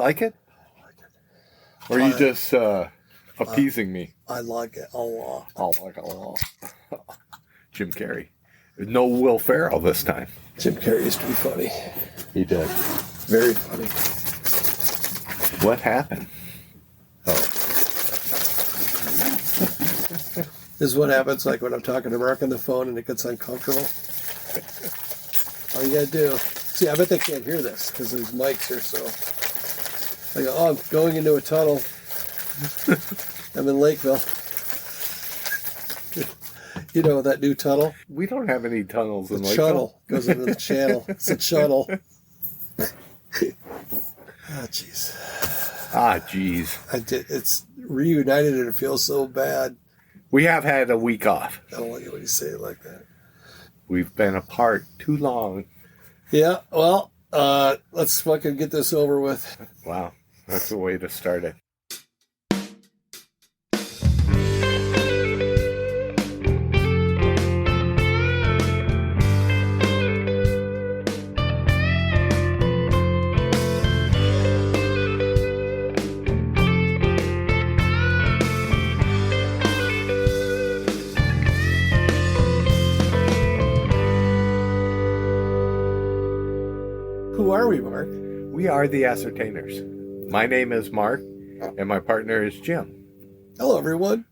Like it? Or are you just appeasing me? I like it a lot. I like it a lot. Jim Carrey. No Will Ferrell this time. Jim Carrey used to be funny. He did. Very funny. What happened? Oh. This is what happens like when I'm talking to Mark on the phone and it gets uncomfortable. All you gotta do. See, I bet they can't hear this because these mics are so. I go, oh, I'm going into a tunnel. I'm in Lakeville. You know that new tunnel? We don't have any tunnels in the Lakeville. Shuttle goes into the channel. It's a shuttle. Ah, jeez. It's reunited and it feels so bad. We have had a week off. I don't like it when you say it like that. We've been apart too long. Yeah, well, let's fucking get this over with. Wow, that's a way to start it. Who are we, Mark? We are the Ascertainers. My name is Mark, and my partner is Jim. Hello, everyone.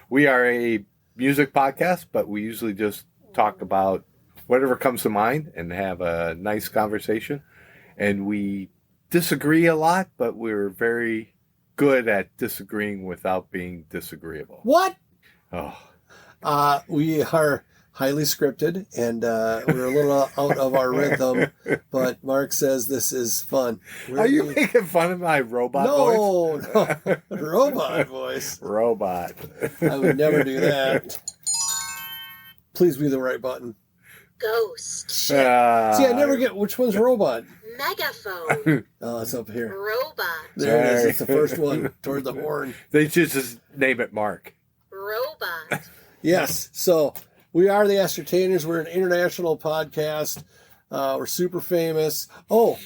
We are a music podcast, but we usually just talk about whatever comes to mind and have a nice conversation. And we disagree a lot, but we're very good at disagreeing without being disagreeable. What? Oh. We are highly scripted, and we're a little out of our rhythm, but Mark says this is fun. Are you making fun of my robot voice? No, robot voice. Robot. I would never do that. Please be the right button. Ghost. See, I never get which one's robot. Megaphone. Oh, it's up here. Robot. There it is. It's the first one toward the horn. They should just name it Mark. Robot. Yes. So we are the Ascertainers. We're an international podcast. We're super famous. Oh,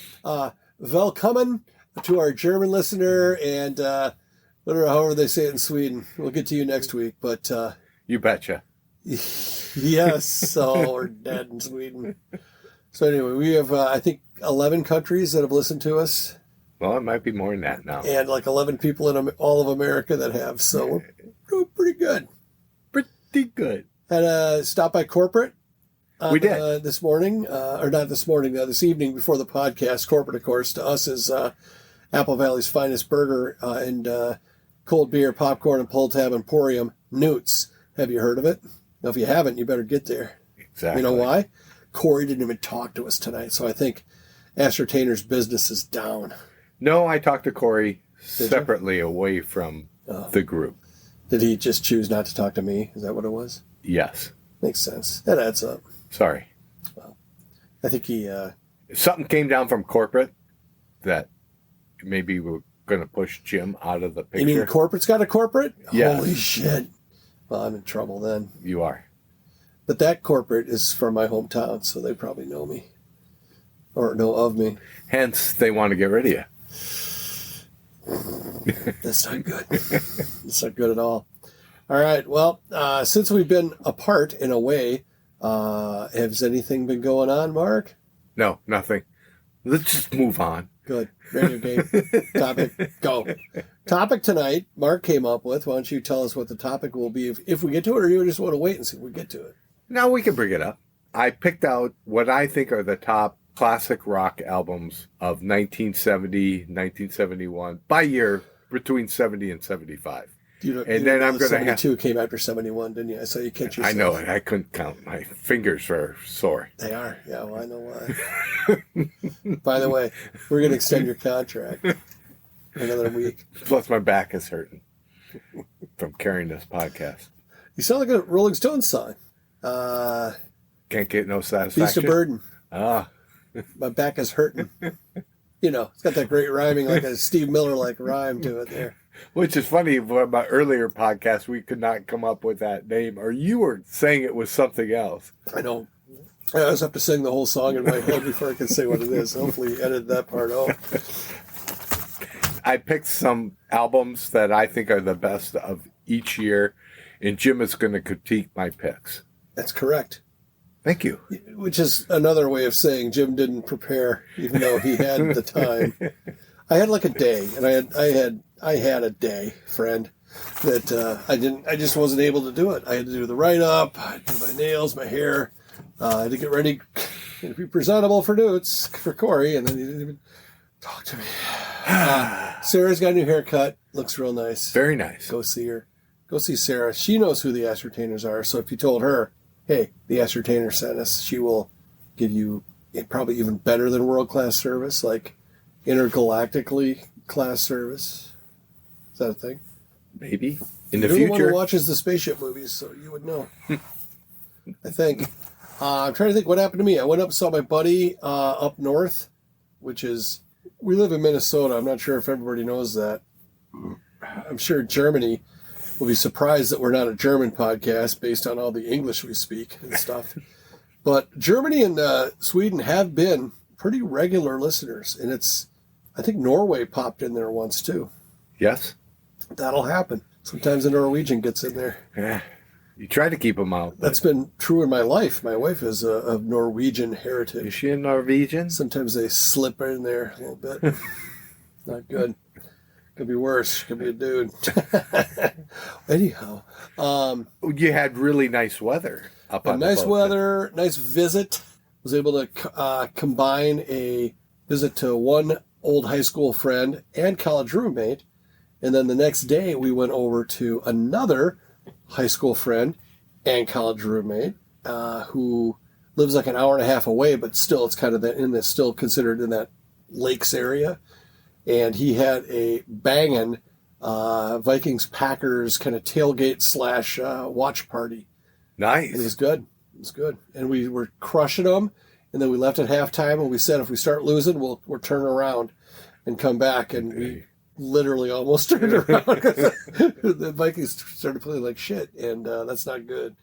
welcome to our German listener and however they say it in Sweden. We'll get to you next week, but you betcha. Yes. So we're dead in Sweden. So anyway, we have I think 11 countries that have listened to us. Well, it might be more than that now. And like 11 people in all of America that have. So we're doing pretty good. Pretty good. Had stopped by corporate. We did. This morning, or not this morning, this evening before the podcast. Corporate, of course, to us is Apple Valley's finest burger and cold beer, popcorn, and pull tab emporium, Newt's. Have you heard of it? Now, if you haven't, you better get there. Exactly. You know why? Corey didn't even talk to us tonight, so I think Ascertainer's business is down. No, I talked to Corey separately away from the group. Did he just choose not to talk to me? Is that what it was? Yes. Makes sense. That adds up. Sorry. Well, I think he... Something came down from corporate that maybe we're going to push Jim out of the picture. You mean corporate's got a corporate? Yes. Holy shit. Well, I'm in trouble then. You are. But that corporate is from my hometown, so they probably know me. Or know of me. Hence, they want to get rid of you. That's not good. That's not good at all. All right. Well, since we've been apart in a way, has anything been going on, Mark? No, nothing. Let's just move on. Good. Radio game. Topic. Go. Topic tonight, Mark came up with. Why don't you tell us what the topic will be if we get to it, or you just want to wait and see if we get to it? Now we can bring it up. I picked out what I think are the top classic rock albums of 1970, 1971, by year between 70 and 75. And then I'm going to have... 72 came after 71, didn't you? I saw you catch yourself. I know it. I couldn't count. My fingers are sore. They are. Yeah, well, I know why. By the way, we're going to extend your contract another week. Plus my back is hurting from carrying this podcast. You sound like a Rolling Stones song. Can't get no satisfaction. Beast of Burden. Ah. My back is hurting. You know, it's got that great rhyming, like a Steve Miller-like rhyme to it there. Which is funny, for my earlier podcast, we could not come up with that name, or you were saying it was something else. I know. I always have to sing the whole song in my head before I can say what it is. Hopefully you edited that part out. I picked some albums that I think are the best of each year, and Jim is going to critique my picks. That's correct. Thank you. Which is another way of saying Jim didn't prepare, even though he had the time. I had like a day, and I had a day, friend, that I just wasn't able to do it. I had to do the write up, I had to do my nails, my hair. I had to get ready to be presentable for Newt's, for Corey, and then he didn't even talk to me. Sarah's got a new haircut. Looks real nice. Very nice. Go see her. Go see Sara. She knows who the Ascertainers are, so if you told her, hey, the Ascertainers sent us, she will give you probably even better than world-class service, like intergalactically class service. Is that a thing? Maybe. In You're the the one future. who watches the spaceship movies, so you would know. I think. I'm trying to think what happened to me. I went up and saw my buddy up north, which is, we live in Minnesota. I'm not sure if everybody knows that. I'm sure Germany will be surprised that we're not a German podcast based on all the English we speak and stuff. But Germany and Sweden have been pretty regular listeners. And I think Norway popped in there once too. Yes. That'll happen. Sometimes a Norwegian gets in there. Yeah. You try to keep them out. That's been true in my life. My wife is of Norwegian heritage. Is she a Norwegian? Sometimes they slip in there a little bit. Not good. Could be worse. Could be a dude. Anyhow. You had really nice weather up on the Nice boat. weather, nice visit. Was able to combine a visit to one old high school friend and college roommate. And then the next day we went over to another high school friend and college roommate who lives like an hour and a half away, but still it's kind of still considered in that lakes area. And he had a banging Vikings Packers kind of tailgate / watch party. Nice. And it was good. It was good. And we were crushing them. And then we left at halftime and we said if we start losing, we'll turn around and come back. And we literally almost turned around because the Vikings started playing like shit, and that's not good.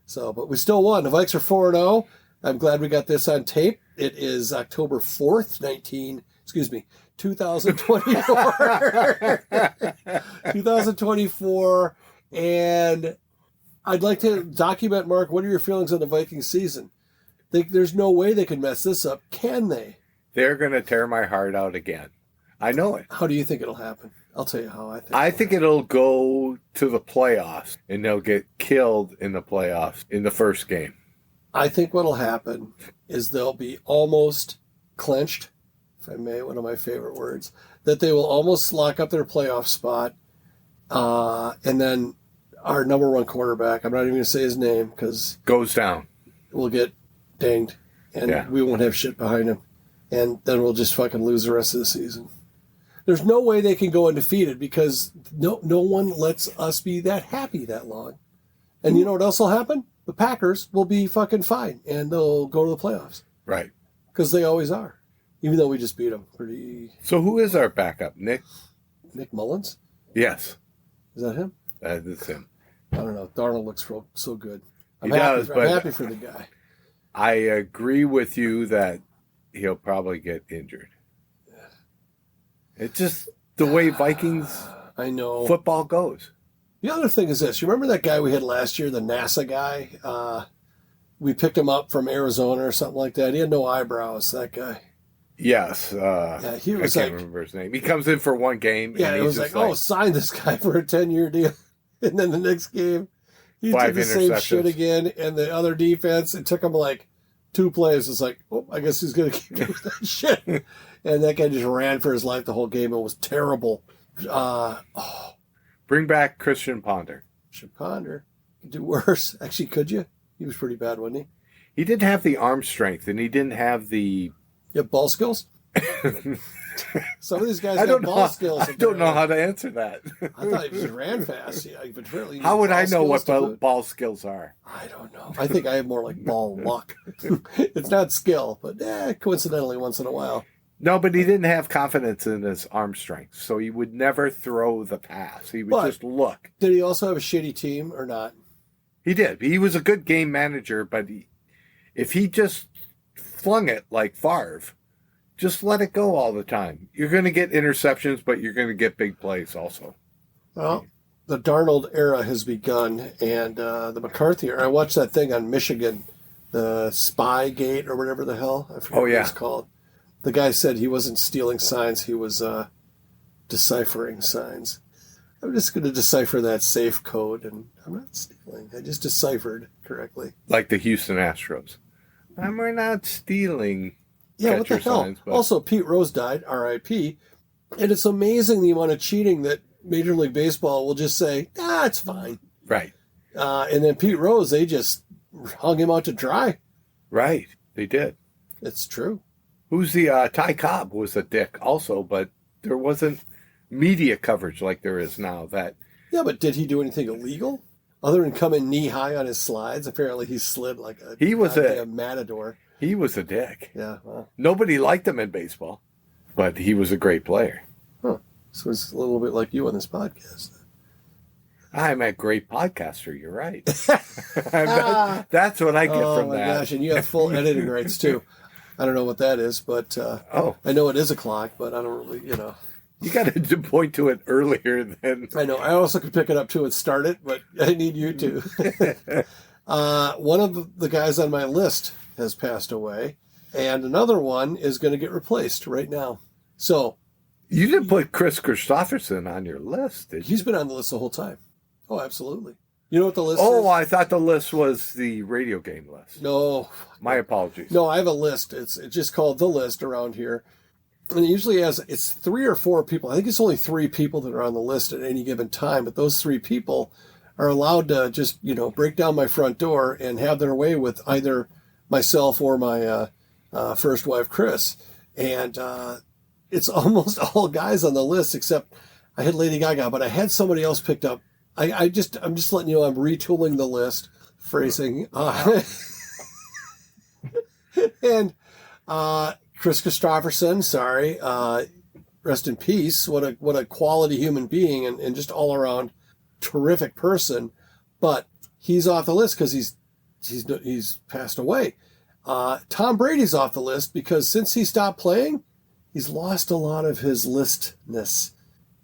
So, but we still won. The Vikes are 4-0. I'm glad we got this on tape. It is October 4th, 2024. 2024, and I'd like to document, Mark, what are your feelings on the Vikings season? There's no way they can mess this up, can they? They're going to tear my heart out again. I know it. How do you think it'll happen? I'll tell you how I think. I think it'll go to the playoffs, and they'll get killed in the playoffs in the first game. I think what'll happen is they'll be almost clinched, if I may, one of my favorite words, that they will almost lock up their playoff spot, and then our number one quarterback, I'm not even going to say his name because Goes down. we'll get dinged, and we won't have shit behind him, and then we'll just fucking lose the rest of the season. There's no way they can go undefeated because no one lets us be that happy that long. And you know what else will happen? The Packers will be fucking fine, and they'll go to the playoffs. Right. Because they always are. Even though we just beat them pretty... So who is our backup? Nick Mullins? Yes. Is that him? That's him. I don't know. Darnold looks so good. I'm He happy, does, but I'm happy for the guy. I agree with you that he'll probably get injured. It's just the way Vikings I know. football goes. The other thing is this. You remember that guy we had last year, the NASA guy? We picked him up from Arizona or something like that. He had no eyebrows, that guy. Yes. He was I can't remember his name. He comes in for one game. Yeah, and it was he's like, just sign this guy for a 10-year deal. And then the next game, he 5 did the same interceptions. shit again. And the other defense, it took him like 2 plays. It's like, I guess he's going to keep doing that shit. And that guy just ran for his life the whole game. It was terrible. Bring back Christian Ponder. Should ponder. Could do worse. Actually, could you? He was pretty bad, wasn't he? He didn't have the arm strength, and he didn't have the... You have ball skills? Some of these guys I have don't ball know. skills. I don't know how to answer that. I thought he just ran fast. Yeah, but really, How would I know ball what skills to boot. ball skills are? I don't know. I think I have more like ball luck. It's not skill, but coincidentally, once in a while. No, but he didn't have confidence in his arm strength, so he would never throw the pass. He would But- just look. Did he also have a shitty team or not? He did. He was a good game manager, but if he just flung it like Favre, just let it go all the time. You're going to get interceptions, but you're going to get big plays also. Well, the Darnold era has begun, and the McCarthy era. I watched that thing on Michigan, the Spy Gate or whatever the hell. I forget what it's called. The guy said he wasn't stealing signs, he was deciphering signs. I'm just going to decipher that safe code, and I'm not stealing. I just deciphered correctly. Like the Houston Astros. We're not stealing. Yeah, what the hell? Signs, but... Also, Pete Rose died, R.I.P. And it's amazing the amount of cheating that Major League Baseball will just say, it's fine. Right. And then Pete Rose, they just hung him out to dry. Right. They did. It's true. Who's the Ty Cobb was a dick also, but there wasn't media coverage like there is now. Yeah, but did he do anything illegal? Other than coming knee high on his slides? Apparently he slid like a matador. He was a dick. Yeah, well. Nobody liked him in baseball, but he was a great player. Huh. So it's a little bit like you on this podcast. I'm a great podcaster. You're right. That's what I get from that. Oh, my gosh. And you have full editing rights, too. I don't know what that is, but I know it is a clock, but I don't really, You got to point to it earlier than... I know. I also could pick it up, too, and start it, but I need you to. One of the guys on my list has passed away, and another one is going to get replaced right now. So... You didn't put Kris Kristofferson on your list, did you? He's been on the list the whole time. Oh, absolutely. You know what the list is? Oh, I thought the list was the radio game list. No. My apologies. No, I have a list. It's just called The List around here. And it usually it's 3 or 4 people. I think it's only 3 people that are on the list at any given time. But those 3 people are allowed to just, break down my front door and have their way with either myself or my first wife, Kris. And it's almost all guys on the list, except I had Lady Gaga, but I had somebody else picked up. I'm just letting you know I'm retooling the list, phrasing. And Kris Kristofferson, sorry, rest in peace. What a quality human being and just all around terrific person. But he's off the list because he's passed away. Tom Brady's off the list because since he stopped playing, he's lost a lot of his listness.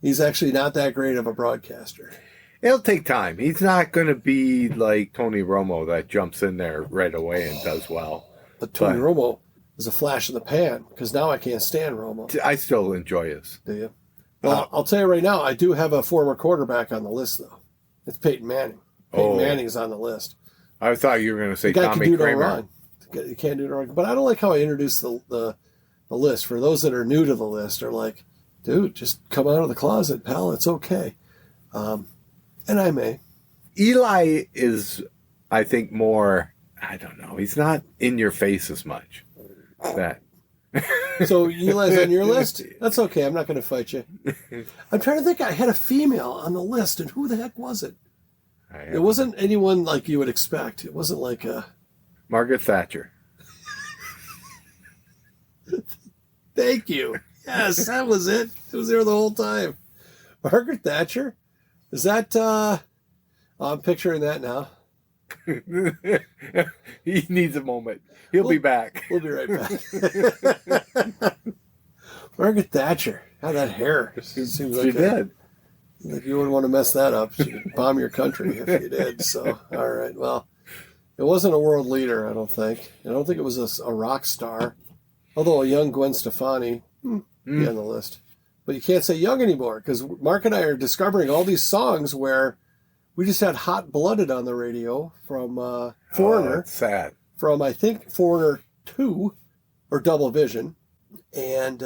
He's actually not that great of a broadcaster. It'll take time. He's not going to be like Tony Romo that jumps in there right away and does well. But Tony Romo is a flash in the pan because now I can't stand Romo. I still enjoy his. Do you? I'll tell you right now, I do have a former quarterback on the list, though. It's Peyton Manning. Peyton Manning's on the list. I thought you were going to say Tommy Tommy Kramer. No wrong. You can't do no wrong. But I don't like how I introduce the list. For those that are new to the list, are like, dude, just come out of the closet, pal. It's okay. And I may. Eli is, I think, more, I don't know. He's not in your face as much. So Eli's on your list? That's okay. I'm not going to fight you. I'm trying to think. I had a female on the list, and who the heck was it? It wasn't anyone like you would expect. It wasn't like a... Margaret Thatcher. Thank you. Yes, that was it. It was there the whole time. Margaret Thatcher? Is that... I'm picturing that now. He needs a moment. He'll be back. We'll be right back. Margaret Thatcher. How that hair. Seems like she did. Like you wouldn't want to mess that up. She'd bomb your country if you did. So, all right. Well, it wasn't a world leader, I don't think. I don't think it was a rock star. Although a young Gwen Stefani be on the list. But you can't say young anymore because Mark and I are discovering all these songs where we just had Hot Blooded on the radio from Foreigner. That's sad. From, I think, Foreigner 2 or Double Vision. And,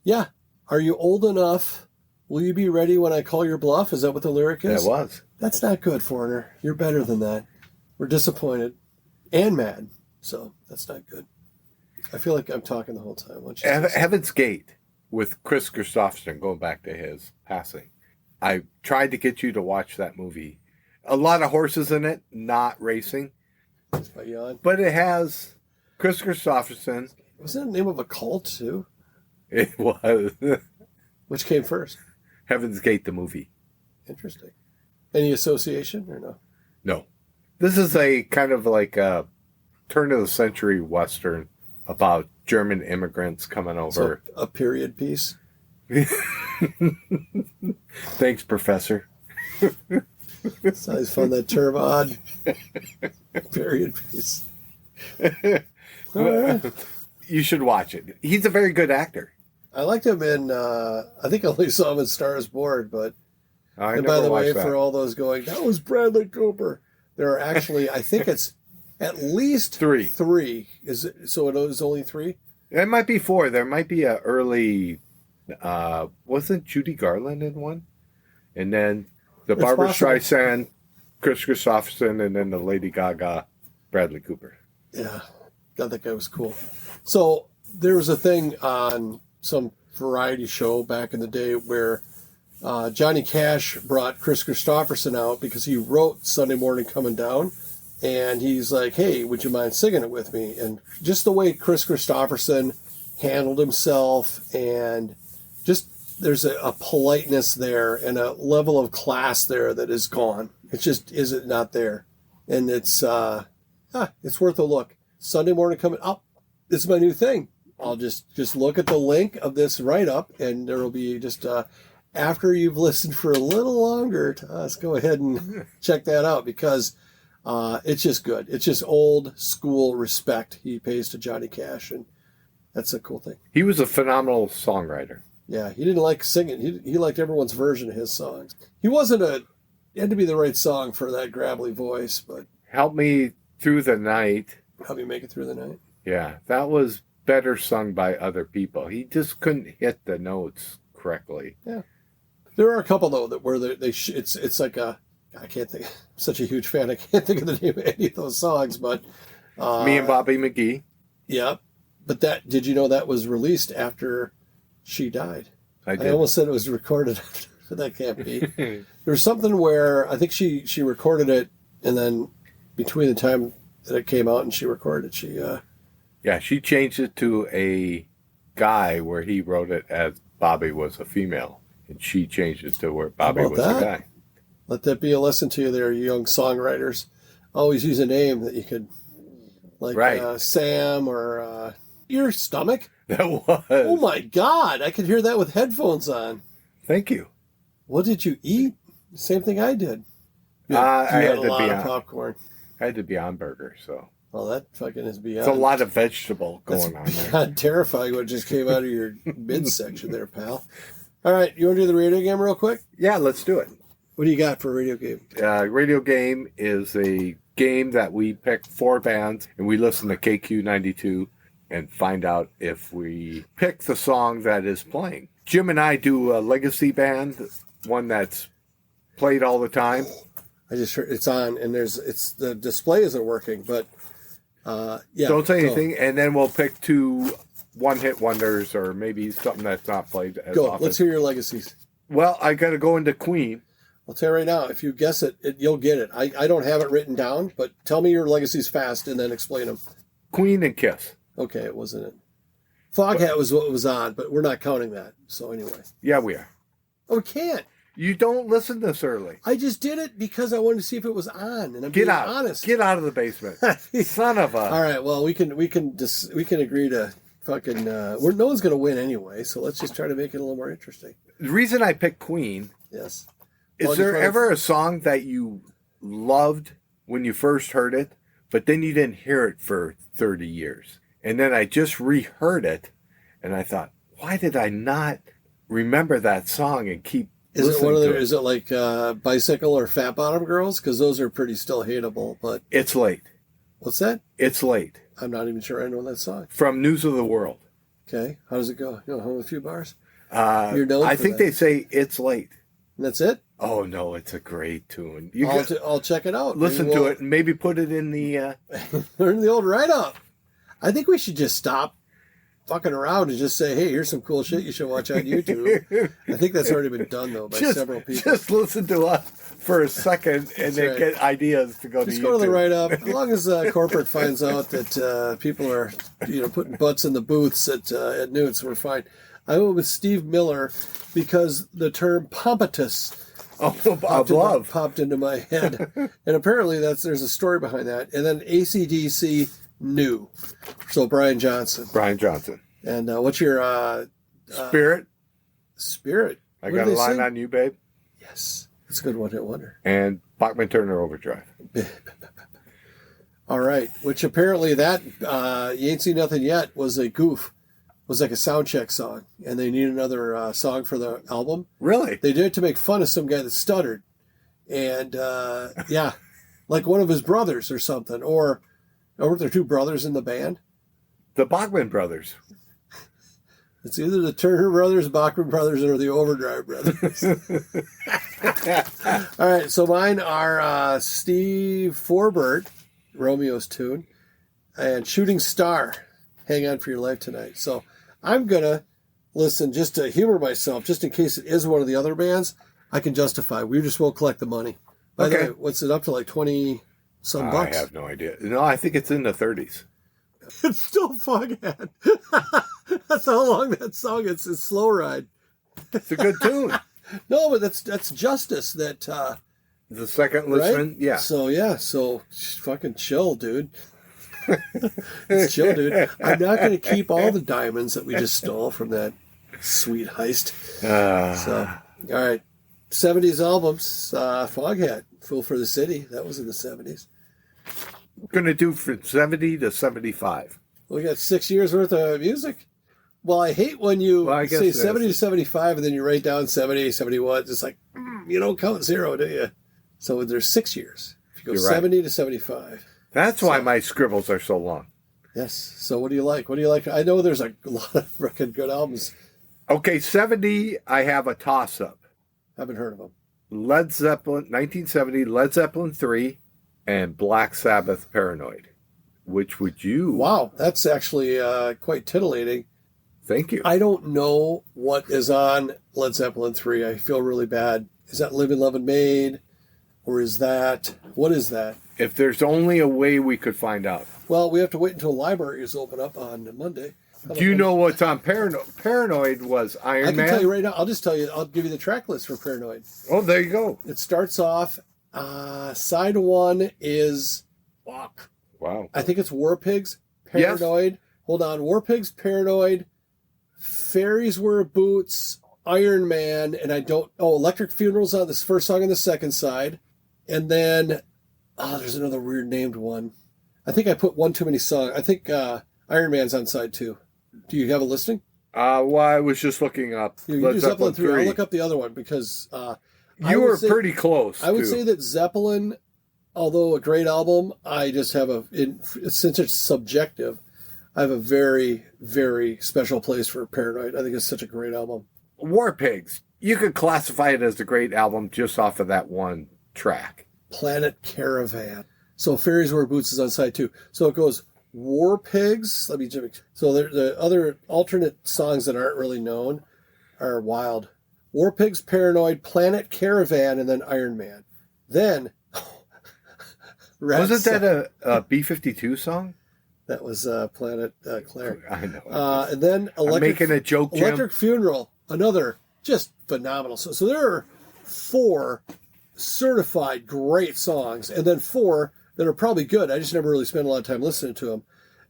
yeah. Are you old enough? Will you be ready when I call your bluff? Is that what the lyric is? It was. That's not good, Foreigner. You're better than that. We're disappointed and mad. So that's not good. I feel like I'm talking the whole time. Heaven's Gate with Kris Kristofferson, going back to his passing. I tried to get you to watch that movie. A lot of horses in it, not racing. But it has Kris Kristofferson. Was that the name of a cult, too? It was. Which came first? Heaven's Gate, the movie. Interesting. Any association or no? No. This is a kind of like a turn of the century Western about German immigrants coming So over. a period piece. Thanks, Professor. So I always found that term odd. Period piece. All right. You should watch it. He's a very good actor. I liked him in, I think I only saw him in Star is Born, but, I and never by the way, watched that. for all those going, that was Bradley Cooper. There are actually, I think it's at least Three. Three. Is it, so it is only three? It might be 4. There might be a early. Wasn't Judy Garland in one? And then the It's Barbra possible. Streisand, Kris Kristofferson, and then the Lady Gaga, Bradley Cooper. Yeah. God, that guy was cool. So there was a thing on some variety show back in the day where Johnny Cash brought Kris Kristofferson out because he wrote Sunday Morning Coming Down. And he's like, hey, would you mind singing it with me? And just the way Kris Kristofferson handled himself, and just there's a politeness there and a level of class there that is gone. It just isn't not there. And it's worth a look. Sunday Morning Coming Up. This is my new thing. I'll just look at the link of this write-up, and there will be just after you've listened for a little longer to us, go ahead and check that out, because it's just good. It's just old school respect he pays to Johnny Cash, and that's a cool thing. He was a phenomenal songwriter. Yeah, he didn't like singing. He liked everyone's version of his songs. He had to be the right song for that gravelly voice, but Help Me Through the Night. help me make it through the night. Yeah, that was better sung by other people. He just couldn't hit the notes correctly. There are a couple though that where it's like a, I can't think. I'm such a huge fan. I can't think of the name of any of those songs, but Me and Bobby McGee. yeah. But did you know that was released after she died? I I did. almost said it was recorded after. That can't be. There's something where I think she recorded it, and then between the time that it came out and she recorded it, Yeah, she changed it to a guy where he wrote it as Bobby was a female. And she changed it to where Bobby about was a that? guy. let that be a lesson to you there, you young songwriters. Always use a name that you could, like Right. Sam or your stomach. That was. Oh my God, I could hear that with headphones on. Thank you. What did you eat? Same thing I did. You I had had a to lot be of on. popcorn. I had the Beyond Burger, so Well, that fucking is beyond. it's a lot of vegetable That's going on there. beyond terrifying what just came out of your midsection there, pal. All right, you want to do the radio game real quick? Yeah, let's do it. What do you got for a radio game? Radio Game is a game that we pick 4 bands and we listen to KQ92 and find out if we pick the song that is playing. Jim and I do a legacy band, one that's played all the time. I just heard it's on, and the display isn't working, but yeah. Don't say go. anything, and then we'll pick 2 one-hit wonders or maybe something that's not played as Go. often. Let's hear your legacies. Well, I got to go into Queen. I'll tell you right now, if you guess it, you'll get it. I don't have it written down, but tell me your legacies fast and then explain them. Queen and Kiss. Okay, it wasn't it. Foghat was what was on, but we're not counting that. So anyway. Yeah, we are. Oh, we can't. You don't listen this early. I just did it because I wanted to see if it was on, and I'm Get being out. honest. Get out of the basement. Son of a... All right, well, we can agree to fucking. No one's gonna win anyway, so let's just try to make it a little more interesting. The reason I picked Queen, Yes. is Well, there just wanna- ever a song that you loved when you first heard it, but then you didn't hear it for 30 years? And then I just reheard it, and I thought, why did I not remember that song and keep Is it listening one of to the? it? Is it like Bicycle or Fat Bottom Girls? Because those are pretty still hateable. But It's Late. what's that? It's Late. I'm not even sure I know that song. From News of the World. Okay, how does it go? You know, hum a few bars. You're known I for think that. they say It's Late. And that's it. Oh, no, it's a great tune. I'll check it out. Listen Maybe to we'll it and maybe put it in the... Learn the old write-up. I think we should just stop fucking around and just say, hey, here's some cool shit you should watch on YouTube. I think that's already been done, though, by several people. Just listen to us for a second and then right. get ideas to go Just to go to the YouTube. write-up. As long as corporate finds out that people are, putting butts in the booths at Newt's, we're fine. I went with Steve Miller because the term pompatus Of love. popped into my head, and apparently there's a story behind that. And then AC/DC New. So Brian Johnson. Brian Johnson. And what's your Spirit. Spirit? I What got do a they line sing? on you, babe. Yes. It's a good one-hit wonder. And Bachman Turner Overdrive. All right. Which apparently that You Ain't Seen Nothing Yet was a goof. It was like a sound check song. And they need another song for the album. Really? They did it to make fun of some guy that stuttered. And, yeah, like one of his brothers or something. Or weren't there two brothers in the band? The Bachman Brothers. It's either the Turner Brothers, Bachman Brothers, or the Overdrive Brothers. All right, so mine are Steve Forbert, Romeo's tune, and Shooting Star, Hang On For Your Life Tonight. So I'm going to listen just to humor myself, just in case it is one of the other bands. I can justify. We just won't collect the money. By the way, what's it up to, like 20-some bucks? I have no idea. No, I think it's in the 30s. It's still Foghat. That's how long that song is. It's Slow Ride. It's a good tune. No, but that's justice. That The second listen, right? yeah. So fucking chill, dude. It's chill, dude. I'm not going to keep all the diamonds that we just stole from that sweet heist. So, all right. 70s albums. Foghat, Fool for the City. That was in the 70s. Going to do from 70 to 75. We got 6 years worth of music. Well, I hate when you say 70 to 75 and then you write down 70, 71. It's like, you don't count zero, do you? So there's 6 years. If you go You're right. 70 to 75. That's why my scribbles are so long. Yes. So what do you like? What do you like? I know there's a lot of freaking good albums. Okay, 70, I have a toss-up. Haven't heard of them. Led Zeppelin, 1970, Led Zeppelin 3, and Black Sabbath, Paranoid. Which would you... Wow, that's actually quite titillating. Thank you. I don't know what is on Led Zeppelin 3. I feel really bad. Is that Live and Love and Made? Or is that... What is that? If there's only a way we could find out. Well, we have to wait until libraries open up on Monday. Do you know what's on Paranoid? Paranoid was Iron Man. I can tell you right now. I'll just tell you. I'll give you the track list for Paranoid. Oh, there you go. It starts off... side one is... Fuck. Wow. I think it's War Pigs, Paranoid. Yes. Hold on. War Pigs, Paranoid, Fairies Wear Boots, Iron Man, and I don't... Oh, Electric Funeral's on this first song on the second side. And then... Oh, there's another weird named one. I think I put one too many songs. I think Iron Man's on side two. Do you have a listing? Well, I was just looking up. You do Zeppelin 3. I'll look up the other one because... you were pretty close. I would say that Zeppelin... Although a great album, I just have since it's subjective, I have a very, very special place for Paranoid. I think it's such a great album. War Pigs. You could classify it as a great album just off of that one track. Planet Caravan. So Fairies Wear Boots is on side two. So it goes War Pigs. So the other alternate songs that aren't really known are wild. War Pigs, Paranoid, Planet Caravan, and then Iron Man. Then... Wasn't that a B-52 song? That was Planet Claire. I know. And then I'm making a joke, Jim. Electric Funeral, another just phenomenal. So there are 4 certified great songs, and then 4 that are probably good. I just never really spent a lot of time listening to them.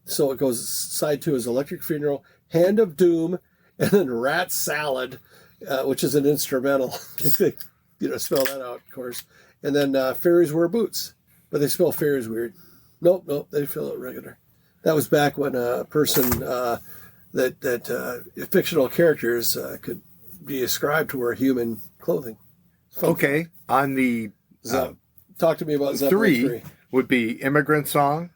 So it goes, side 2 is Electric Funeral, Hand of Doom, and then Rat Salad, which is an instrumental. Spell that out, of course. And then Fairies Wear Boots. But they spell fairies weird. Nope, they spell it regular. That was back when a person fictional characters could be ascribed to wear human clothing. Okay, on the talk to me about Zeppelin 3. Would be Immigrant Song.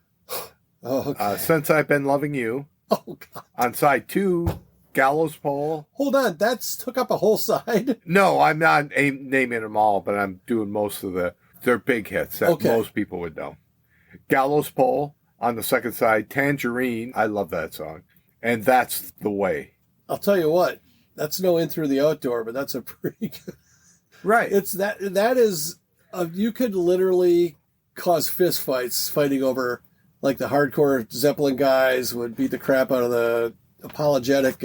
Oh, okay. Since I've Been Loving You. Oh God. On side 2, Gallows Pole. Hold on, that's took up a whole side. No, I'm not naming them all, but I'm doing most of their big hits that most people would know. Gallows Pole on the second side. Tangerine. I love that song. And That's the Way. I'll tell you what. That's no In Through the Outdoor, but that's a pretty good... Right. It's that is... you could literally cause fist fights fighting over... Like the hardcore Zeppelin guys would beat the crap out of the apologetic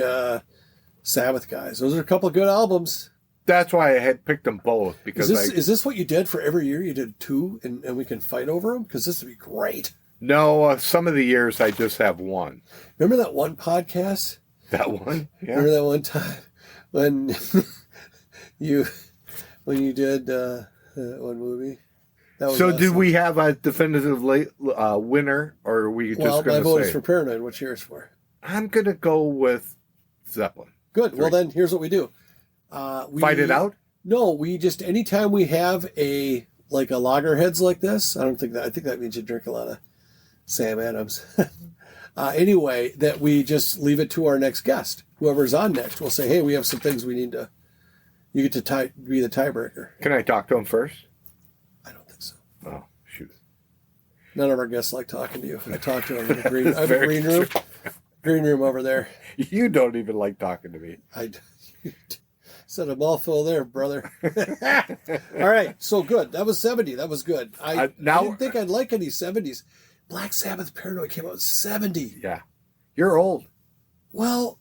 Sabbath guys. Those are a couple of good albums. That's why I had picked them both. Because is this what you did for every year? You did 2 and we can fight over them? Because this would be great. No, some of the years I just have one. Remember that one podcast? That one? Yeah. Remember that one time when you did that one movie? That was So awesome. did we have a definitive winner, or are we just Well, going my to vote say? is for Paranoid. What's yours for? I'm going to go with Zeppelin. Good. Well, Three. then here's what we do. Fight it out? No, we just anytime we have a loggerheads like this, I think that means you drink a lot of Sam Adams. Anyway, that we just leave it to our next guest. Whoever's on next, we'll say, hey, we have some things we need to. You get to be the tiebreaker. Can I talk to him first? I don't think so. Oh, shoot. None of our guests like talking to you. I talk to them in the green. I have a green room. Green room over there. You don't even like talking to me. I said a mouthful there, brother. All right, so good. That was 70. That was good. I didn't think I'd like any 70s. Black Sabbath Paranoid came out in 70. Yeah. You're old. Well,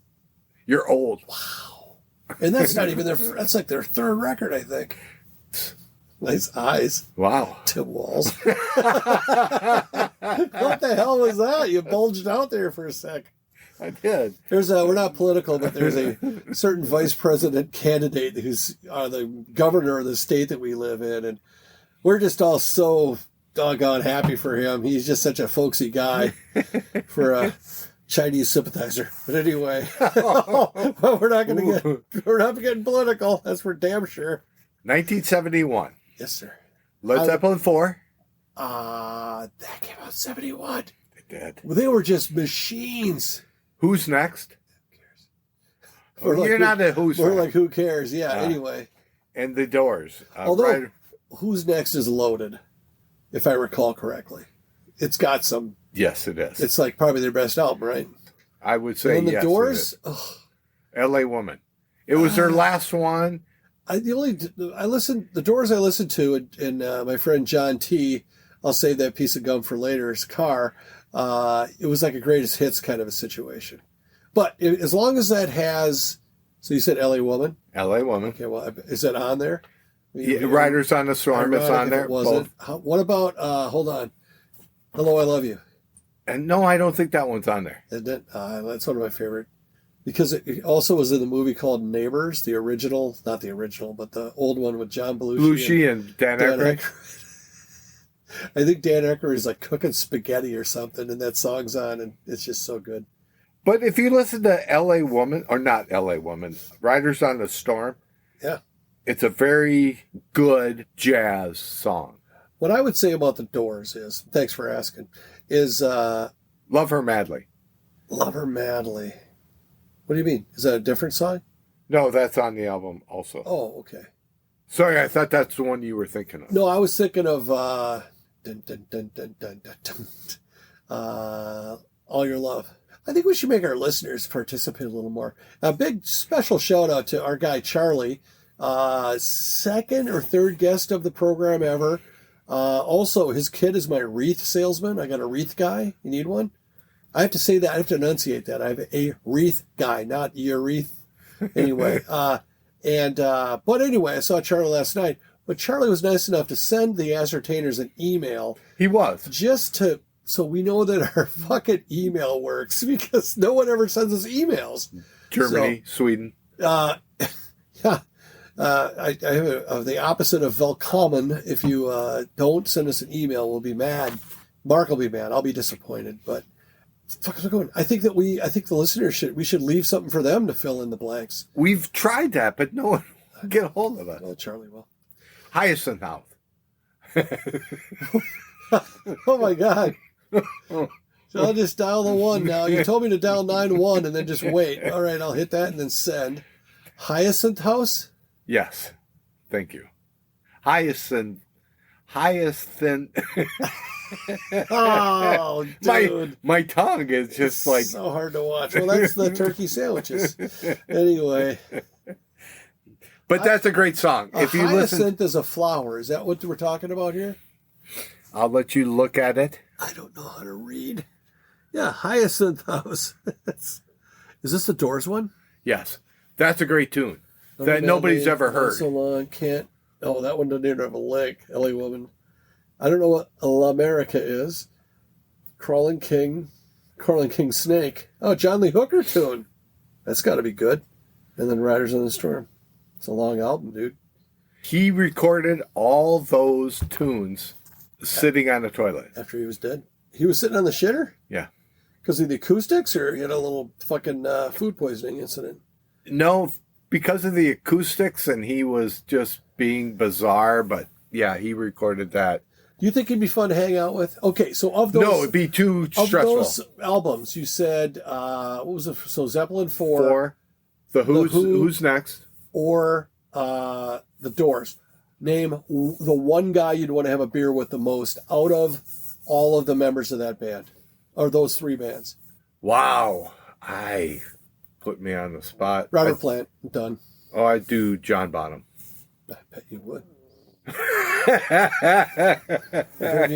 You're old. wow. And that's not even that's like their third record, I think. Nice eyes, Wow. Tim Walls. What the hell was that? You bulged out there for a sec. I did. We're not political, but there's a certain vice president candidate who's the governor of the state that we live in, and we're just all so doggone happy for him. He's just such a folksy guy for a Chinese sympathizer. But anyway, well, we're not getting political. That's for damn sure. 1971. Yes, sir. Led Zeppelin 4. That came out in 71. They did. Well, they were just machines. Who's next? We're like, You're not a Who's We're fan. like, who cares? Yeah, anyway. And the Doors. Although, Who's Next is loaded, if I recall correctly. It's got some. Yes, it is. It's like probably their best album, right? I would say and then the yes. Doors. It is. L.A. Woman. It was their last one. The Doors I listened to, and my friend John T. I'll save that piece of gum for later. His car. It was like a greatest hits kind of a situation. But as long as that has, so you said L.A. Woman. L.A. Woman. Okay, well, is that on there? Yeah, Riders on the Storm is on there. It wasn't. What about? Hold on. Hello, I Love You. And no, I don't think that one's on there. Isn't it? That's one of my favorite. Because it also was in the movie called Neighbors, the original, not the original, but the old one with John Belushi and Dan Aykroyd. I think Dan Aykroyd is like cooking spaghetti or something, and that song's on, and it's just so good. But if you listen to L.A. Woman, or not L.A. Woman, Riders on the Storm, Yeah. it's a very good jazz song. What I would say about the Doors is, thanks for asking, is Love Her Madly. Love Her Madly. What do you mean? Is that a different song? No, that's on the album also. Oh, okay. Sorry, I thought that's the one you were thinking of. No, I was thinking of Dun, Dun, Dun, Dun, Dun, Dun, Dun. All Your Love. I think we should make our listeners participate a little more. A big special shout out to our guy Charlie, second or third guest of the program ever. Also, his kid is my wreath salesman. I got a wreath guy. You need one? I have to say that. I have to enunciate that. I have a wreath guy, not your wreath. Anyway, but anyway, I saw Charlie last night. But Charlie was nice enough to send the Ascertainers an email. He was. Just so we know that our fucking email works, because no one ever sends us emails. Germany, Sweden. Yeah. I have the opposite of Velkommen. If you don't send us an email, we'll be mad. Mark will be mad. I'll be disappointed. But fuck is going? I think the listeners should leave something for them to fill in the blanks. We've tried that, but no one will get a hold of it. Oh, Charlie will. Hyacinth House. Oh my God. So I'll just dial the 1 now. You told me to dial 9-1 and then just wait. All right, I'll hit that and then send. Hyacinth House? Yes. Thank you. Hyacinth. Oh, dude. My tongue is just like... so hard to watch. Well, that's the turkey sandwiches. Anyway. But that's a great song. If you hyacinth is a flower. Is that what we're talking about here? I'll let you look at it. I don't know how to read. Yeah, Hyacinth House. Is this the Doors one? Yes. That's a great tune that nobody's ever heard. So long, can't. Oh, that one doesn't even have a link. LA Woman. I don't know what L'America is. Crawling King Snake. Oh, John Lee Hooker tune. That's got to be good. And then Riders on the Storm. It's a long album, dude. He recorded all those tunes sitting on the toilet. After he was dead. He was sitting on the shitter? Yeah. Because of the acoustics, or he had a little fucking food poisoning incident? No, because of the acoustics, and he was just being bizarre, but yeah, he recorded that. Do you think he'd be fun to hang out with? Okay, so of those... No, it'd be too stressful. Of those albums, you said, what was it? So Zeppelin 4. 4. The Who's Next? Or The Doors. Name the one guy you'd want to have a beer with the most out of all of the members of that band. Or those 3 bands. Wow. Put me on the spot. Robert Plant. Done. Oh, I do John Bonham. I bet you would. I heard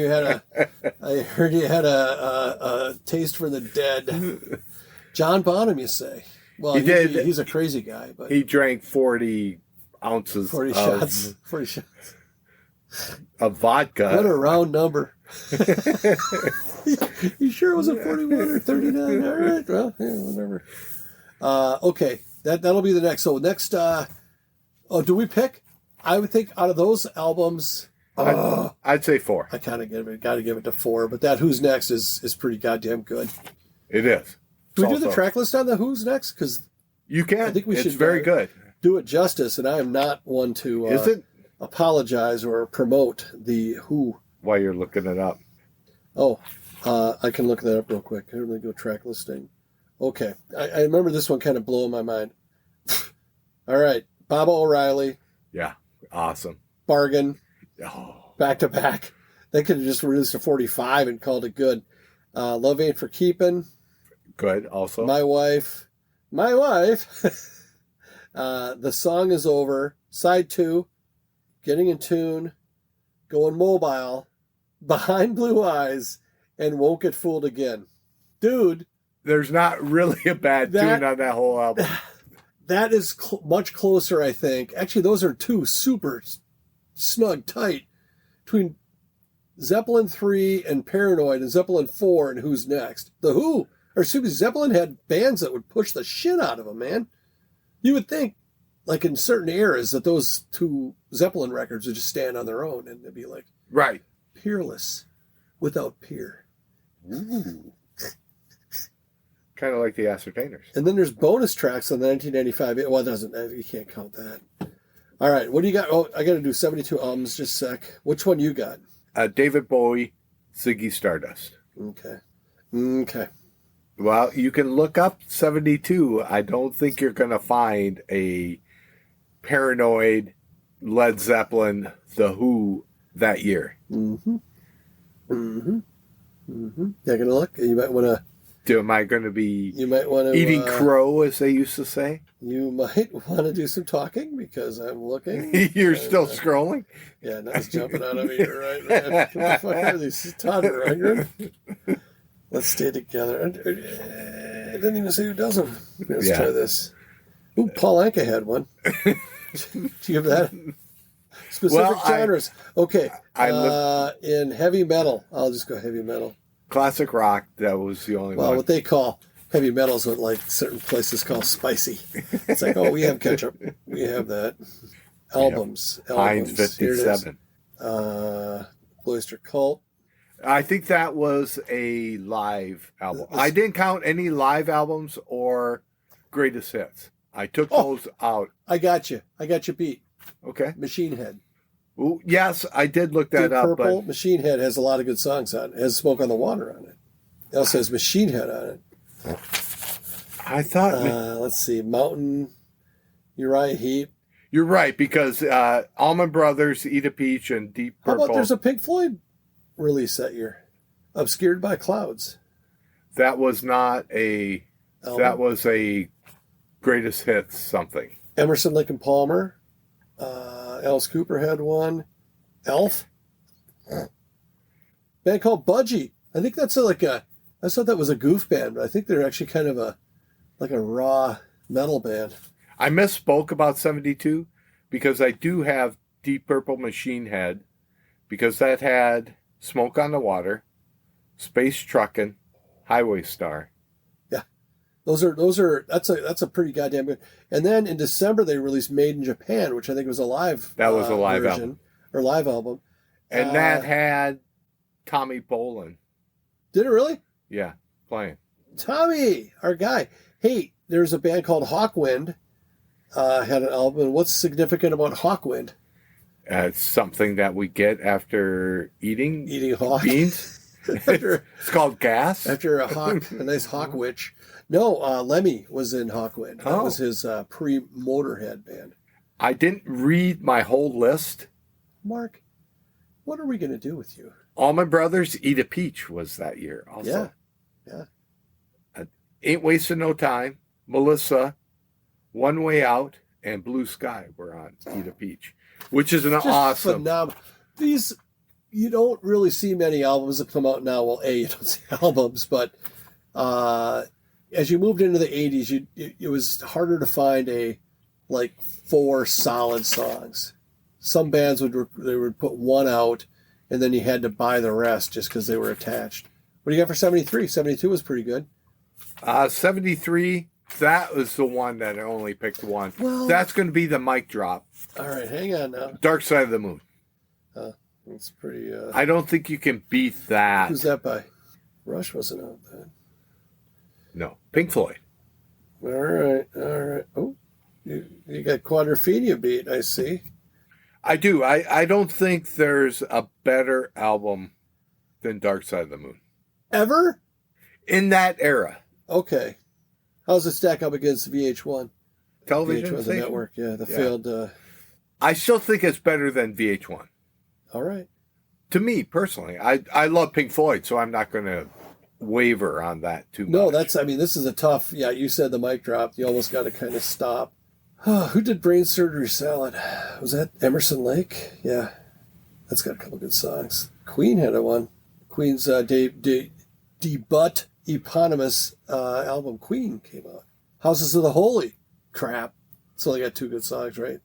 you had a taste for the dead. John Bonham, you say? Well, he's a crazy guy, but he drank 40 ounces 40 shots of vodka. What a round number. You sure it wasn't 41 or 39? All right, well, yeah, whatever. Okay, that'll be the next. So next, do we pick? I would think out of those albums, I'd say 4. I kind of got to give it to 4. But that Who's Next is pretty goddamn good. It is. Do we do the track list on the Who's Next? Because you can. I think we should. It's very good. Do it justice, and I am not one to is it? Apologize or promote the Who. While you're looking it up. Oh, I can look that up real quick. I'm going to go track listing. Okay. I remember this one kind of blowing my mind. All right. Baba O'Reilly. Yeah. Awesome. Bargain. Oh. Back to back. They could have just released a 45 and called it good. Love Ain't for Keeping. Good. Also. My Wife. The Song Is Over. Side 2. Getting in Tune. Going Mobile. Behind Blue Eyes. And Won't Get Fooled Again. Dude. There's not really a bad tune on that whole album. That is much closer, I think. Actually, those are 2 super snug, tight. Between Zeppelin 3 and Paranoid and Zeppelin 4 and Who's Next. The Who, or excuse me, Zeppelin had bands that would push the shit out of them, man. You would think, like in certain eras, that those 2 Zeppelin records would just stand on their own and they'd be like, right, peerless, without peer. Ooh. Kind of like TheAscertainers. And then there's bonus tracks on the 1995. Well, it doesn't. You can't count that. All right, what do you got? Oh, I got to do 72 albums. Just a sec. Which one you got? David Bowie, Ziggy Stardust. Okay. Well, you can look up 72. I don't think you're going to find a Paranoid, Led Zeppelin, The Who that year. Mm-hmm. Yeah, gonna look. You might want to. Am I going to be want to eating crow, as they used to say? You might want to do some talking because I'm looking. You're still scrolling? Yeah, now it's jumping out of me. You're right, man. What the fuck are these? Toddler Rundgren? Let's stay together. It didn't even say who does them. Let's try this. Ooh, Paul Anka had one. Do you have that? Specific genres. Okay. In heavy metal, I'll just go heavy metal. Classic rock, that was the only one. Well, what they call heavy metal is what like certain places call spicy. It's like, oh, we have ketchup. We have that. Albums. Heinz 57. Cloister Cult. I think that was a live album. I didn't count any live albums or greatest hits. I took those out. I got you. beat. Okay. Machine Head. Ooh, yes, I did look that up. Purple. Machine Head has a lot of good songs on it. It has Smoke on the Water on it. It also has Machine Head on it. I thought... let's see. Mountain, Uriah Heep. You're right, because Allman Brothers, Eat a Peach, and Deep Purple... How about there's a Pink Floyd release that year? Obscured by Clouds. That was not a... album? That was a greatest hits something. Emerson, Lake and Palmer. Alice Cooper had one. Elf. Band called Budgie. I think that's I thought that was a goof band, but I think they're actually kind of a raw metal band. I misspoke about 72 because I do have Deep Purple Machine Head because that had Smoke on the Water, Space Truckin', Highway Star. That's a pretty goddamn good. And then in December they released Made in Japan, which I think was a live That was a live version, album. or live album. And that had Tommy Bolin. Did it really? Yeah, playing. Tommy, our guy. Hey, there's a band called Hawkwind. Had an album. What's significant about Hawkwind? It's something that we get after eating hawk beans. It's called gas. After a nice hawk witch. No, Lemmy was in Hawkwind. That was his pre-Motorhead band. I didn't read my whole list. Mark, what are we going to do with you? All My Brothers Eat a Peach was that year also. Yeah. Ain't Wasting No Time, Melissa, One Way Out, and Blue Sky were on Eat a Peach, which is an Just awesome. phenomenal. These, you don't really see many albums that come out now. Well, you don't see albums, but as you moved into the 80s, it was harder to find like 4 solid songs. Some bands would put one out, and then you had to buy the rest just because they were attached. What do you got for 73? 72 was pretty good. 73, that was the one that I only picked one. Well, that's going to be the mic drop. All right, hang on now. Dark Side of the Moon. That's pretty... I don't think you can beat that. Who's that by? Rush wasn't out then. No, Pink Floyd. All right. Oh, you got Quadrophenia beat, I see. I do. I don't think there's a better album than Dark Side of the Moon. Ever? In that era. Okay. How's it stack up against VH1? Television VH1, the station? network, failed... I still think it's better than VH1. All right. To me, personally. I love Pink Floyd, so I'm not going to waver on that too much. No, this is a tough... Yeah, you said the mic dropped. You almost got to kind of stop. Who did Brain Surgery Salad? Was that Emerson Lake? Yeah. That's got a couple good songs. Queen had one. Queen's debut eponymous album Queen came out. Houses of the Holy. Crap. It's only got 2 good songs, right?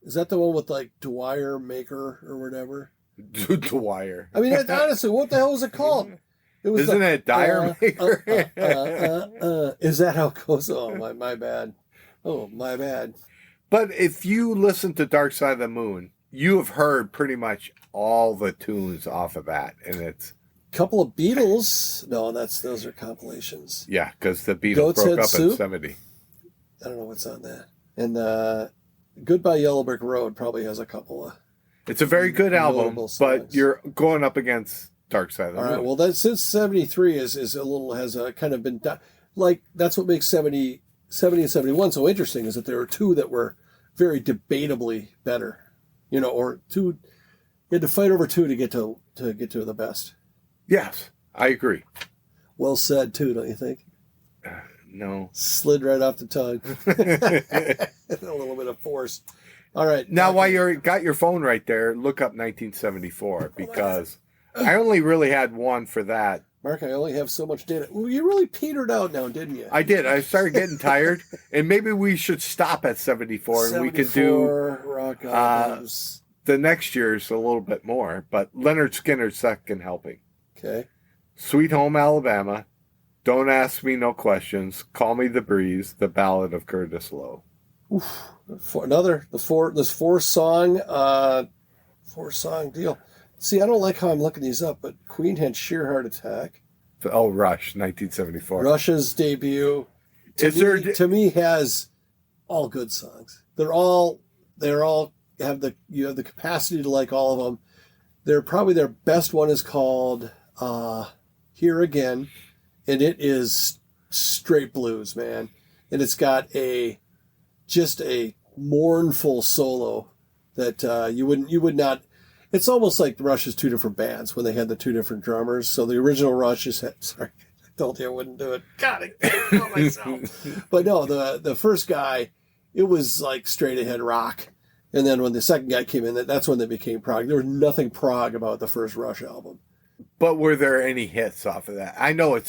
Is that the one with like Dwyer Maker or whatever? Dwyer. I mean, honestly, what the hell was it called? Isn't it Dyer Maker? Is that how it goes? Oh, my bad. Oh, my bad. But if you listen to Dark Side of the Moon, you have heard pretty much all the tunes off of that, and it's couple of Beatles. No, those are compilations. Yeah, because the Beatles Goat's broke Head up Soup? in 70. I don't know what's on that. And Goodbye Yellow Brick Road probably has a couple of. It's a very good album, notable but songs. you're going up against Dark Side of the All Moon. right. Well, that since 73 has kind of been like that's what makes 70 and 71 so interesting is that there were 2 that were very debatably better, or 2. You had to fight over 2 to get to the best. Yes, I agree. Well said too, don't you think? No. Slid right off the tongue. A little bit of force. All right. Now, while you got your phone right there, look up 1974 because I only really had one for that. Mark, I only have so much data. Well, you really petered out now, didn't you? I did. I started getting tired, and maybe we should stop at 74 and we could do rock albums. The next year's a little bit more, but Leonard Skinner's Second Helping. Okay. Sweet Home Alabama, Don't Ask Me No Questions, Call Me the Breeze, The Ballad of Curtis Lowe. Oof. This 4-song deal. See, I don't like how I'm looking these up, but Queen had Sheer Heart Attack. Oh, Rush, 1974. Rush's debut, to me, has all good songs. They're all have you have the capacity to like all of them. They're probably their best one is called Here Again, and it is straight blues, man. And it's got just a mournful solo that you would not. It's almost like Rush's 2 different bands when they had the 2 different drummers. So the original Rush sorry, I told you I wouldn't do it. God, I can't help myself. But no, the first guy, it was like straight ahead rock. And then when the second guy came in, that's when they became prog. There was nothing prog about the first Rush album. But were there any hits off of that? I know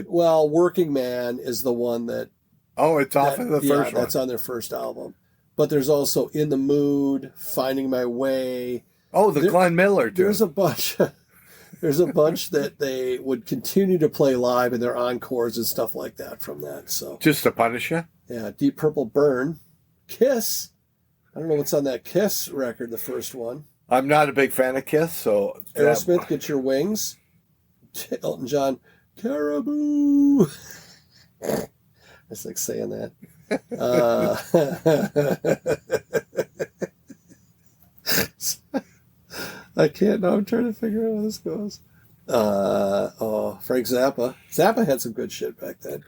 Well, Working Man is the one that... Oh, it's off of the first one. That's on their first album. But there's also In the Mood, Finding My Way... Oh, Glenn Miller, too. There's a bunch There's a bunch that they would continue to play live in their encores and stuff like that from that. So Just to punish you? yeah, Deep Purple Burn, Kiss. I don't know what's on that Kiss record, the first one. I'm not a big fan of Kiss, so... Aerosmith, Get Your Wings. Elton John, Caribou. I just like saying that. I can't now. I'm trying to figure out how this goes. Frank Zappa. Zappa had some good shit back then.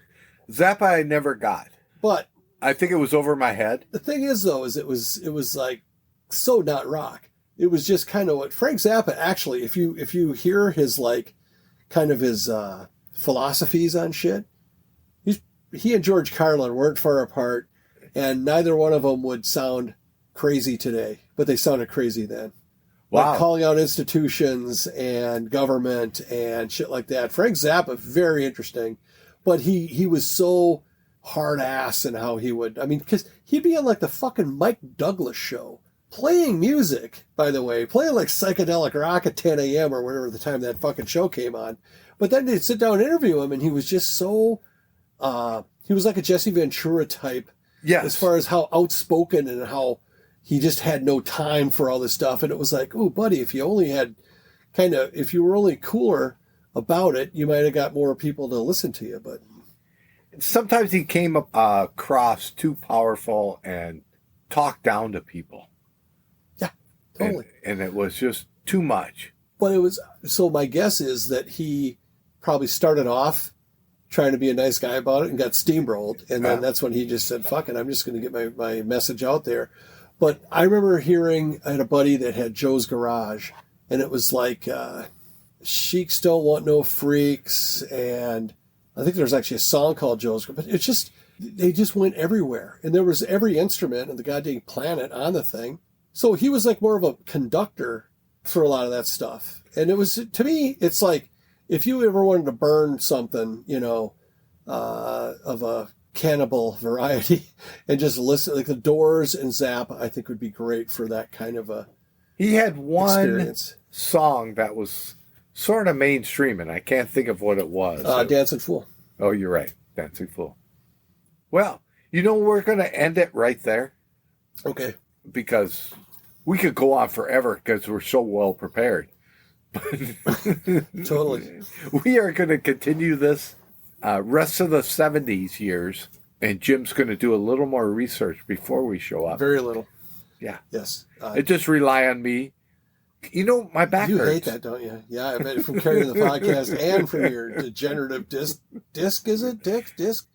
Zappa I never got. But I think it was over my head. the thing is, though, is it was like so not rock. It was just kind of what Frank Zappa actually. If you hear his like kind of his philosophies on shit, he and George Carlin weren't far apart, and neither one of them would sound crazy today, but they sounded crazy then. Wow. Like calling out institutions and government and shit like that. Frank Zappa, very interesting, but he was so hard ass in how he would. I mean, because he'd be on like the fucking Mike Douglas show, playing music, by the way, playing like psychedelic rock at 10 a.m. or whatever the time that fucking show came on. But then they'd sit down and interview him, and he was just so. He was like a Jesse Ventura type, Yes. as far as how outspoken and how he just had no time for all this stuff. And it was like, oh, buddy, if you only had if you were only cooler about it, you might have got more people to listen to you. But Sometimes he came across too powerful and talked down to people. yeah, totally. And it was just too much. But it was, so my guess is that he probably started off trying to be a nice guy about it and got steamrolled. And then that's when he just said, fuck it, I'm just going to get my message out there. But I remember I had a buddy that had Joe's Garage, and it was like, Sheiks Don't Want No Freaks. And I think there's actually a song called Joe's Garage, but it's just, they just went everywhere. And there was every instrument in the goddamn planet on the thing. So he was like more of a conductor for a lot of that stuff. And it was, to me, it's like, if you ever wanted to burn something, of a cannibal variety and just listen, like the Doors and Zappa, I think would be great for that kind of a He had one experience. song that was sort of mainstream, and I can't think of what it was. Dancing Fool. Oh, you're right. Dancing Fool. Well, we're going to end it right there Okay. because we could go on forever because we're so well prepared. Totally. We are going to continue this rest of the 70s years, and Jim's going to do a little more research before we show up. Very little. Yeah. Yes. Just rely on me. My back You hurts. hate that, don't you? Yeah, I bet from carrying the podcast and from your degenerative disc, is it? Disc?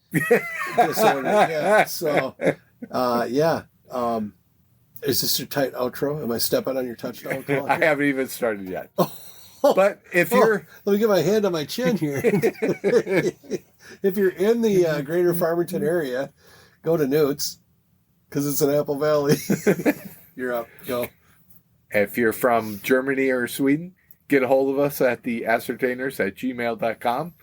Disorder. Yeah. So, yeah. Is this your tight outro? Am I stepping on your touchdown clock? I haven't even started yet. But if you're... let me get my hand on my chin here. If you're in the greater Farmington area, go to Newt's, because it's in Apple Valley. You're up. Go. If you're from Germany or Sweden, get a hold of us at TheAscertainers@gmail.com,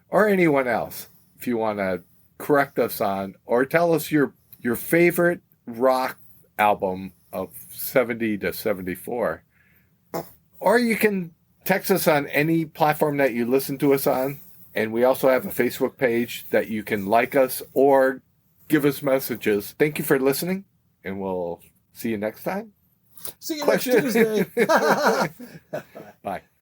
or anyone else if you want to correct us on, or tell us your favorite rock album of 70 to 74. Or you can text us on any platform that you listen to us on. And we also have a Facebook page that you can like us or give us messages. Thank you for listening, and we'll see you next time. See you next Tuesday. Bye.